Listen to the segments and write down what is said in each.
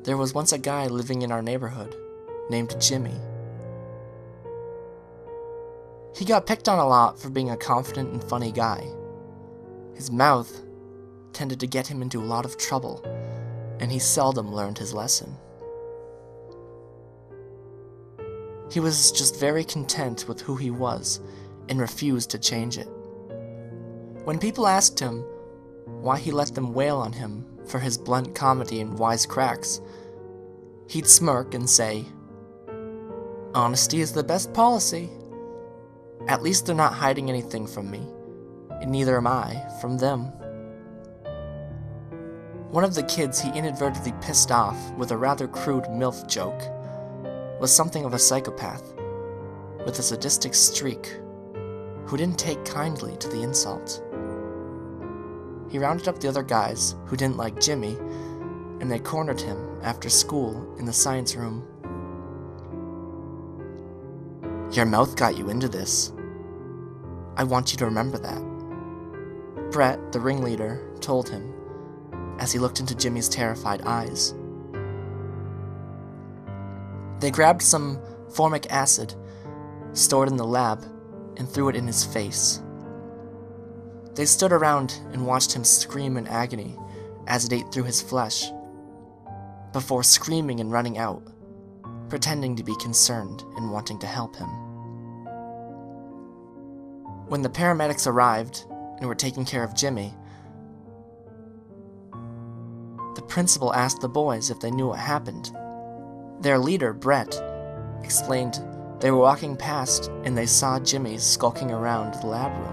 There was once a guy living in our neighborhood named Jimmy. He got picked on a lot for being a confident and funny guy. His mouth tended to get him into a lot of trouble, and he seldom learned his lesson. He was just very content with who he was and refused to change it. When people asked him why he let them wail on him for his blunt comedy and wise cracks, he'd smirk and say, "Honesty is the best policy. At least they're not hiding anything from me, and neither am I from them." One of the kids he inadvertently pissed off with a rather crude MILF joke was something of a psychopath with a sadistic streak who didn't take kindly to the insult. He rounded up the other guys who didn't like Jimmy, and they cornered him after school in the science room. "Your mouth got you into this. I want you to remember that," Brett, the ringleader, told him as he looked into Jimmy's terrified eyes. They grabbed some formic acid stored in the lab and threw it in his face. They stood around and watched him scream in agony as it ate through his flesh, before screaming and running out, pretending to be concerned and wanting to help him. When the paramedics arrived and were taking care of Jimmy, the principal asked the boys if they knew what happened. Their leader, Brett, explained they were walking past and they saw Jimmy skulking around the lab room.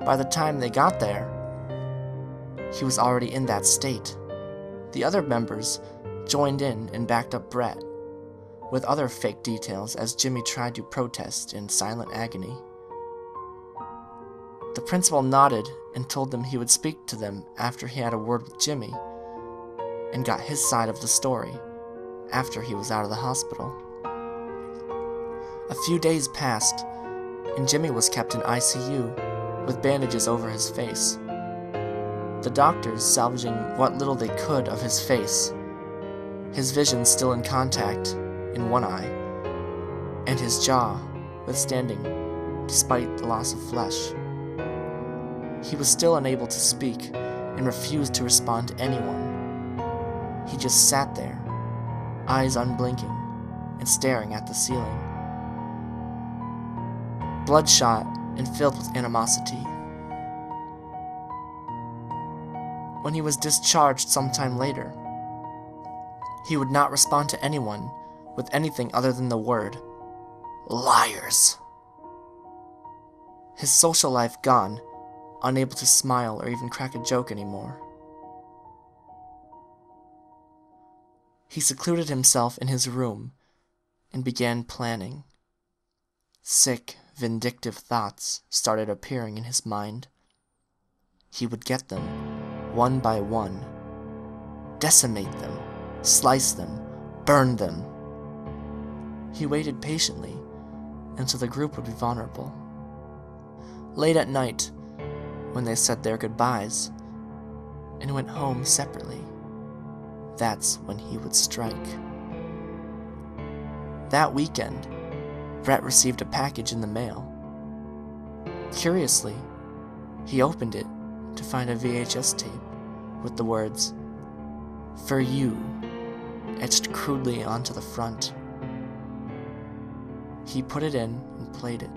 By the time they got there, he was already in that state. The other members joined in and backed up Brett with other fake details as Jimmy tried to protest in silent agony. The principal nodded and told them he would speak to them after he had a word with Jimmy and got his side of the story after he was out of the hospital. A few days passed, and Jimmy was kept in ICU with bandages over his face. The doctors salvaging what little they could of his face, his vision still in contact in one eye, and his jaw withstanding despite the loss of flesh. He was still unable to speak and refused to respond to anyone. He just sat there, eyes unblinking and staring at the ceiling. Bloodshot and filled with animosity. When he was discharged sometime later, he would not respond to anyone with anything other than the word, "Liars." His social life gone, unable to smile or even crack a joke anymore. He secluded himself in his room and began planning. Sick, vindictive thoughts started appearing in his mind. He would get them, one by one, decimate them, slice them, burn them. He waited patiently until the group would be vulnerable. Late at night, when they said their goodbyes and went home separately, that's when he would strike. That weekend, Brett received a package in the mail. Curiously, he opened it to find a VHS tape with the words, "For you," etched crudely onto the front. He put it in and played it.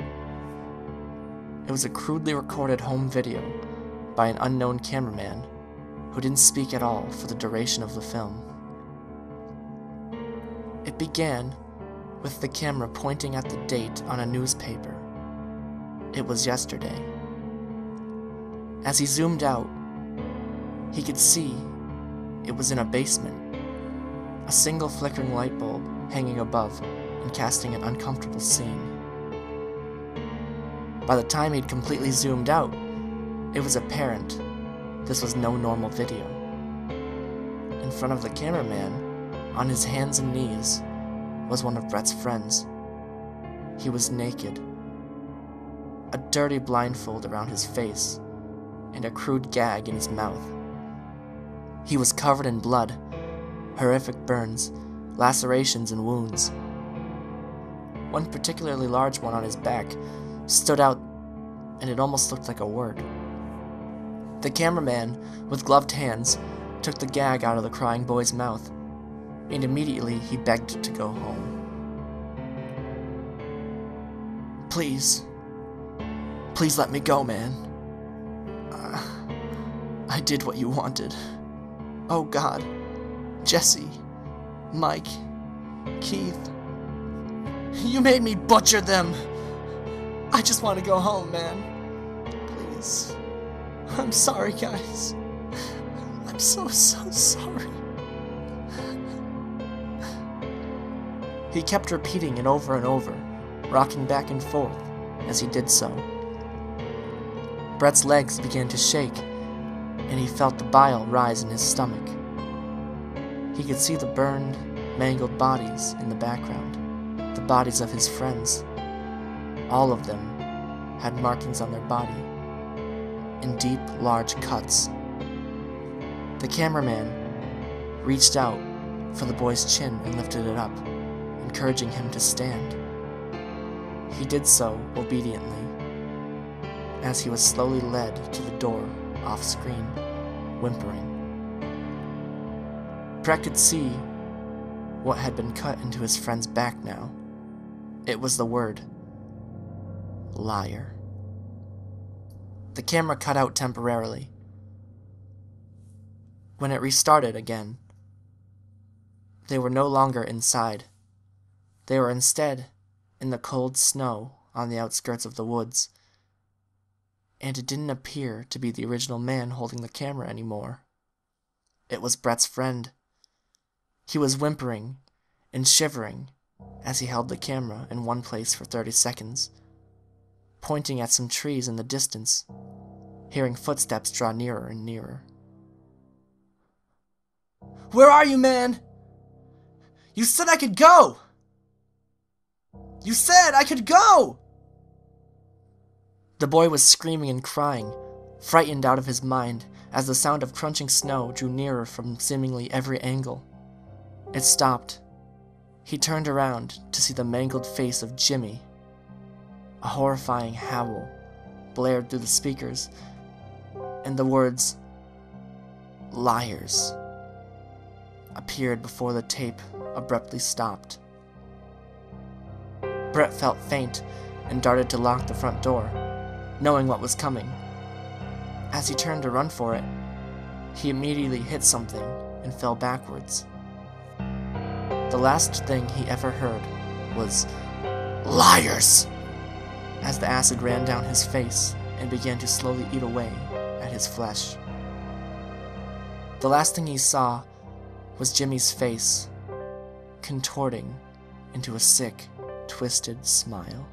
It was a crudely recorded home video by an unknown cameraman who didn't speak at all for the duration of the film. It began with the camera pointing at the date on a newspaper. It was yesterday. As he zoomed out, he could see it was in a basement, a single flickering light bulb hanging above and casting an uncomfortable scene. By the time he'd completely zoomed out, it was apparent this was no normal video. In front of the cameraman, on his hands and knees, was one of Brett's friends. He was naked, a dirty blindfold around his face, and a crude gag in his mouth. He was covered in blood, horrific burns, lacerations, and wounds. One particularly large one on his back stood out, and it almost looked like a word. The cameraman, with gloved hands, took the gag out of the crying boy's mouth, and immediately he begged to go home. Please let me go, man. I did what you wanted. Oh God, Jesse, Mike, Keith, you made me butcher them. I just want to go home, man. Please. I'm sorry, guys. I'm so sorry. He kept repeating it over and over, rocking back and forth as he did so. Brett's legs began to shake, and he felt the bile rise in his stomach. He could see the burned, mangled bodies in the background, the bodies of his friends. All of them had markings on their body, in deep, large cuts. The cameraman reached out for the boy's chin and lifted it up, encouraging him to stand. He did so obediently, as he was slowly led to the door off-screen, whimpering. Brett could see what had been cut into his friend's back now. It was the word, liar. The camera cut out temporarily. When it restarted again, they were no longer inside. They were instead in the cold snow on the outskirts of the woods, and it didn't appear to be the original man holding the camera anymore. It was Brett's friend. He was whimpering and shivering as he held the camera in one place for 30 seconds, pointing at some trees in the distance, hearing footsteps draw nearer and nearer. Where are you, man? You said I could go! You said I could go! The boy was screaming and crying, frightened out of his mind, as the sound of crunching snow drew nearer from seemingly every angle. It stopped. He turned around to see the mangled face of Jimmy. A horrifying howl blared through the speakers, and the words, "Liars," appeared before the tape abruptly stopped. Brett felt faint and darted to lock the front door, knowing what was coming. As he turned to run for it, he immediately hit something and fell backwards. The last thing he ever heard was, "Liars!" as the acid ran down his face and began to slowly eat away at his flesh. The last thing he saw was Jimmy's face, contorting into a sick, twisted smile.